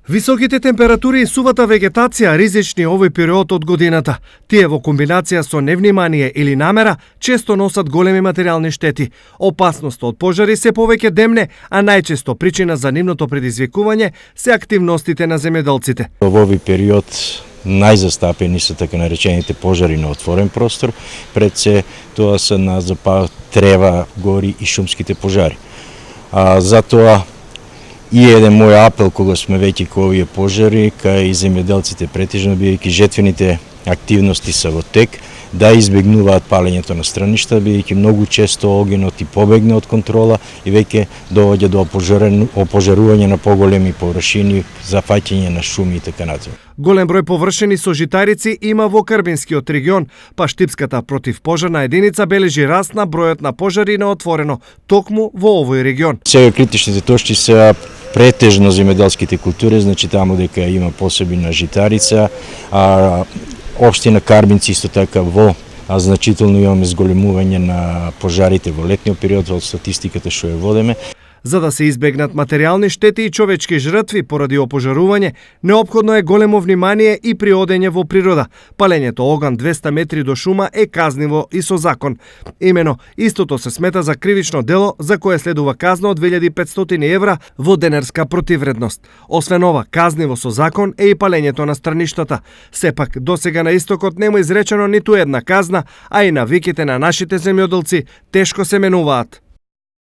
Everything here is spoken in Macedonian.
Високите температури и сувата вегетација ризични овој период од годината. Тие во комбинација со невнимание или намера често носат големи материјални штети. Опасноста од пожари се повеќе демне, а најчесто причина за нивното предизвикување се активностите на земјоделците. Во овој период најзастапени се така наречените пожари на отворен простор, пред се тоа се на трева, гори и шумските пожари. Затоа и еден мој апел кога сме веќе кога овие пожари, кај земјоделците претежно бидејќи жетвените активности се во тек, да избегнуваат палењето на страништа, бидејќи многу често огненот и побегне од контрола и веќе доаѓа до опожарување на поголеми површини, зафаќање на шуми и така натаму. Голем број површини со житарици има во Карбинскиот регион, па Штипската противпожарна единица бележи раст на бројот на пожари на отворено токму во овој регион. Сега критичните точки се претежно земјоделските култури, значи таму дека има посебна житарица, општина Карбинци исто така во значително имаме зголемување на пожарите во летниот период од статистиката што ја водиме. За да се избегнат материјални штети и човечки жртви поради опожарување, неопходно е големо внимание и при одење во природа. Палењето оган 200 метри до шума е казниво и со закон. Имено, истото се смета за кривично дело за кое следува казна од 2500 евра во денарска противвредност. Освен ова, казниво со закон е и палењето на страништата. Сепак, досега на истокот нема изречено ниту една казна, а и навиките на нашите земјоделци тешко се менуваат.